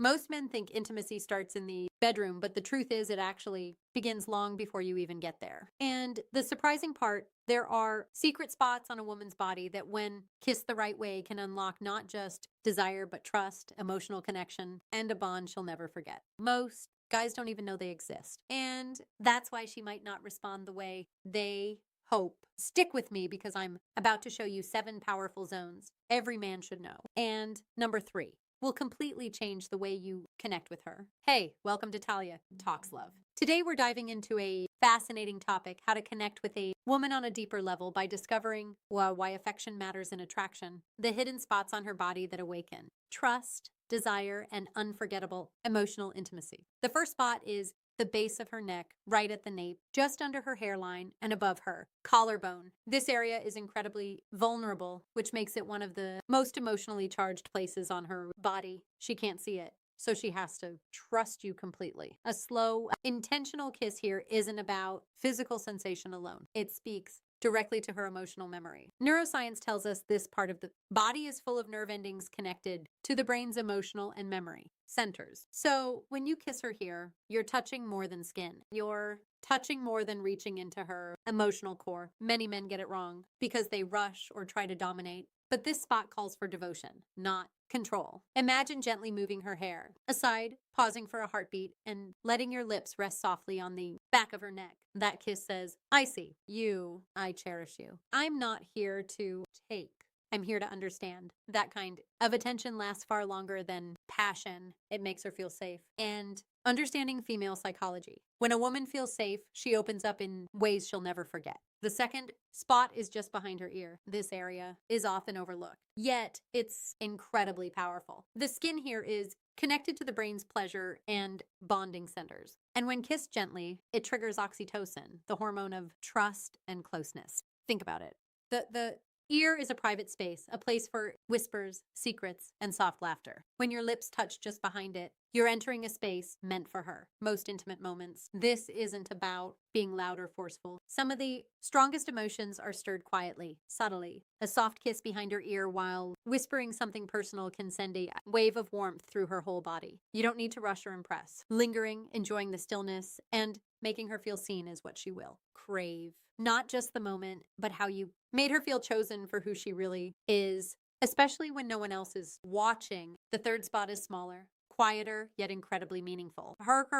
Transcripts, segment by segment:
Most men think intimacy starts in the bedroom, but the truth is it actually begins long before you even get there. And the surprising part, there are secret spots on a woman's body that, when kissed the right way, can unlock not just desire, but trust, emotional connection, and a bond she'll never forget. Most guys don't even know they exist. And that's why she might not respond the way they hope. Stick with me because I'm about to show you 7 powerful zones every man should know. And number 3 will completely change the way you connect with her. Hey, welcome to Talia Talks Love. Today we're diving into a fascinating topic: how to connect with a woman on a deeper level by discovering why affection matters in attraction, the hidden spots on her body that awaken trust, desire, and unforgettable emotional intimacy. The first spot is the base of her neck, right at the nape, just under her hairline and above her collarbone. This area is incredibly vulnerable, which makes it one of the most emotionally charged places on her body. She can't see it, so she has to trust you completely. A slow, intentional kiss here isn't about physical sensation alone. It speaks directly to her emotional memory. Neuroscience tells us this part of the body is full of nerve endings connected to the brain's emotional and memory centers. So when you kiss her here, you're touching more than skin. You're touching more than reaching into her emotional core. Many men get it wrong because they rush or try to dominate. But this spot calls for devotion, not control. Imagine gently moving her hair aside, pausing for a heartbeat, and letting your lips rest softly on the back of her neck. That kiss says, I see you, I cherish you. I'm not here to take. I'm here to understand. That kind of attention lasts far longer than passion. It makes her feel safe. And understanding female psychology. When a woman feels safe, she opens up in ways she'll never forget. The second spot is just behind her ear. This area is often overlooked, yet it's incredibly powerful. The skin here is connected to the brain's pleasure and bonding centers. And when kissed gently, it triggers oxytocin, the hormone of trust and closeness. Think about it. The ear is a private space, a place for whispers, secrets, and soft laughter. When your lips touch just behind it, you're entering a space meant for her. Most intimate moments. This isn't about being loud or forceful. Some of the strongest emotions are stirred quietly, subtly. A soft kiss behind her ear while whispering something personal can send a wave of warmth through her whole body. You don't need to rush or impress. Lingering, enjoying the stillness, and making her feel seen is what she will crave. Not just the moment, but how you made her feel chosen for who she really is, especially when no one else is watching. The third spot is smaller, quieter, yet incredibly meaningful. Her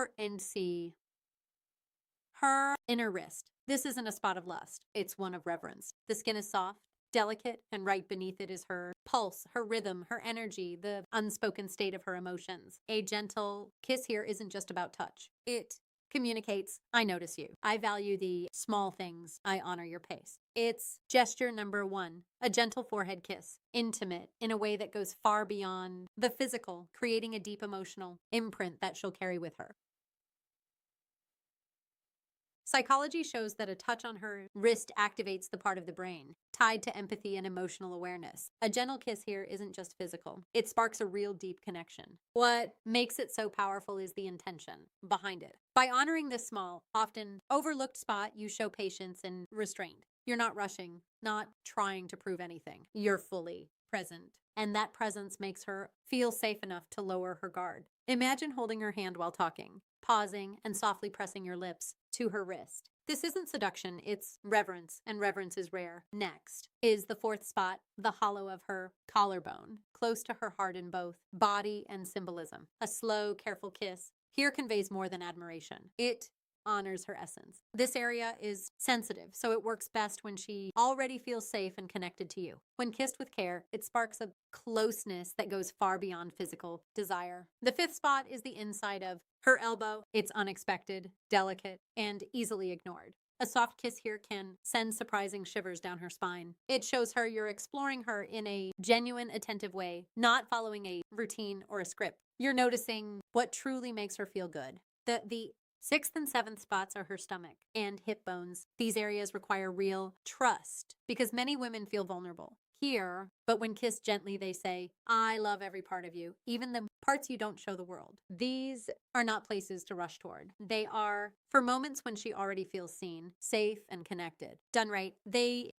inner wrist. This isn't a spot of lust. It's one of reverence. The skin is soft, delicate, and right beneath it is her pulse, her rhythm, her energy, the unspoken state of her emotions. A gentle kiss here isn't just about touch. It communicates, I notice you. I value the small things. I honor your pace. It's gesture number 1, a gentle forehead kiss, intimate in a way that goes far beyond the physical, creating a deep emotional imprint that she'll carry with her. Psychology shows that a touch on her wrist activates the part of the brain tied to empathy and emotional awareness. A gentle kiss here isn't just physical. It sparks a real deep connection. What makes it so powerful is the intention behind it. By honoring this small, often overlooked spot, you show patience and restraint. You're not rushing, not trying to prove anything. You're fully present. And that presence makes her feel safe enough to lower her guard. Imagine holding her hand while talking, pausing and softly pressing your lips to her wrist. This isn't seduction, it's reverence, and reverence is rare. Next is the fourth spot, the hollow of her collarbone, close to her heart in both body and symbolism. A slow, careful kiss here conveys more than admiration. It honors her essence. This area is sensitive, so it works best when she already feels safe and connected to you. When kissed with care, it sparks a closeness that goes far beyond physical desire. The fifth spot is the inside of her elbow. It's unexpected, delicate, and easily ignored. A soft kiss here can send surprising shivers down her spine. It shows her you're exploring her in a genuine, attentive way, not following a routine or a script. You're noticing what truly makes her feel good. The sixth and seventh spots are her stomach and hip bones. These areas require real trust because many women feel vulnerable here, but when kissed gently, they say, I love every part of you, even the parts you don't show the world. These are not places to rush toward. They are for moments when she already feels seen, safe, and connected. Done right,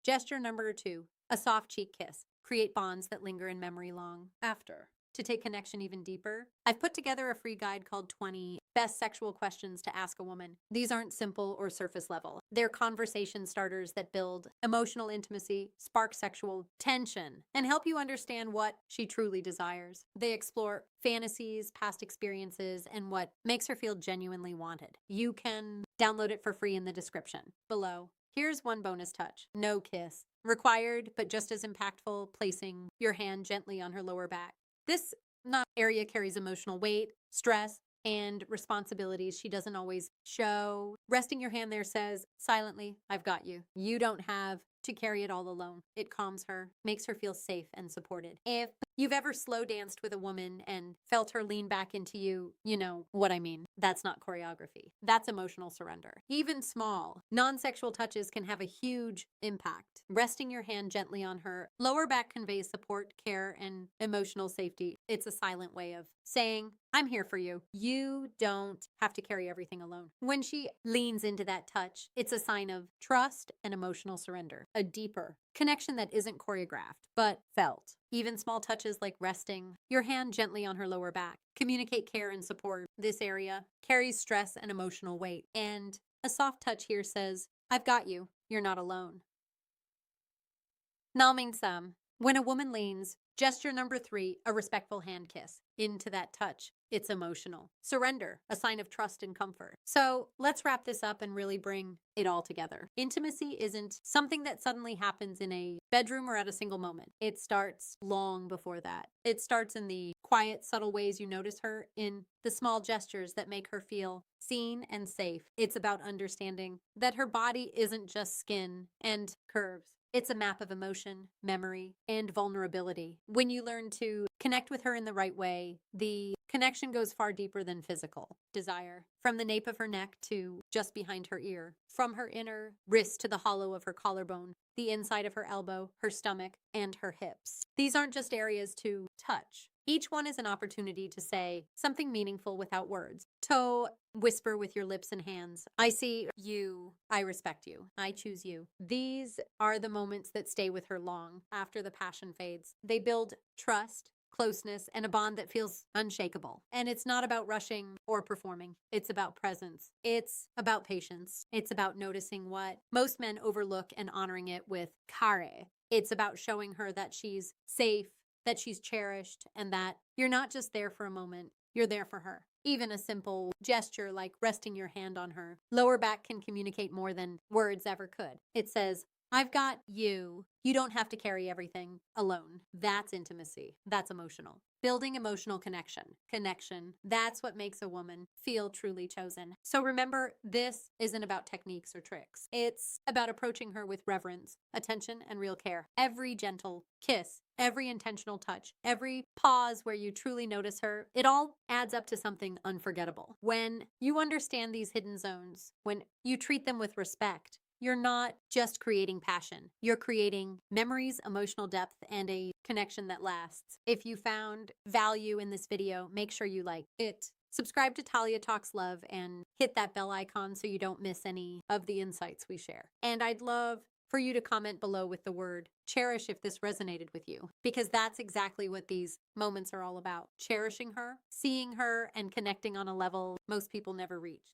gesture number 2, a soft cheek kiss. Create bonds that linger in memory long after. to take connection even deeper, I've put together a free guide called 20 Best Sexual Questions to Ask a Woman. These aren't simple or surface level. They're conversation starters that build emotional intimacy, spark sexual tension, and help you understand what she truly desires. They explore fantasies, past experiences, and what makes her feel genuinely wanted. You can download it for free in the description below. Here's one bonus touch. No kiss. Required, but just as impactful, placing your hand gently on her lower back. This area carries emotional weight, stress, and responsibilities she doesn't always show. Resting your hand there says, silently, I've got you. You don't have to carry it all alone. It calms her, makes her feel safe and supported. If you've ever slow danced with a woman and felt her lean back into you, you know what I mean. That's not choreography. That's emotional surrender. Even small, non-sexual touches can have a huge impact. Resting your hand gently on her lower back conveys support, care, and emotional safety. It's a silent way of saying, I'm here for you. You don't have to carry everything alone. When she leans into that touch, it's a sign of trust and emotional surrender, a deeper connection that isn't choreographed, but felt. Even small touches like resting your hand gently on her lower back communicate care and support. This area carries stress and emotional weight. And a soft touch here says, I've got you. You're not alone. Nam. When a woman leans, gesture number 3, a respectful hand kiss into that touch. It's emotional. Surrender, a sign of trust and comfort. So let's wrap this up and really bring it all together. Intimacy isn't something that suddenly happens in a bedroom or at a single moment. It starts long before that. It starts in the quiet, subtle ways you notice her, in the small gestures that make her feel seen and safe. It's about understanding that her body isn't just skin and curves. It's a map of emotion, memory, and vulnerability. When you learn to connect with her in the right way, the connection goes far deeper than physical desire. From the nape of her neck to just behind her ear, from her inner wrist to the hollow of her collarbone, the inside of her elbow, her stomach, and her hips. These aren't just areas to touch. Each one is an opportunity to say something meaningful without words. To whisper with your lips and hands, I see you, I respect you, I choose you. These are the moments that stay with her long after the passion fades. They build trust, closeness, and a bond that feels unshakable. And it's not about rushing or performing. It's about presence. It's about patience. It's about noticing what most men overlook and honoring it with care. It's about showing her that she's safe, that she's cherished, and that you're not just there for a moment, you're there for her. Even a simple gesture like resting your hand on her lower back can communicate more than words ever could. It says, I've got you. You don't have to carry everything alone. That's intimacy. That's emotional. Building emotional connection. That's what makes a woman feel truly chosen. So remember, this isn't about techniques or tricks. It's about approaching her with reverence, attention, and real care. Every gentle kiss, every intentional touch, every pause where you truly notice her, it all adds up to something unforgettable. When you understand these hidden zones, when you treat them with respect, you're not just creating passion. You're creating memories, emotional depth, and a connection that lasts. If you found value in this video, make sure you like it. Subscribe to Talia Talks Love and hit that bell icon so you don't miss any of the insights we share. And I'd love for you to comment below with the word cherish if this resonated with you, because that's exactly what these moments are all about. Cherishing her, seeing her, and connecting on a level most people never reach.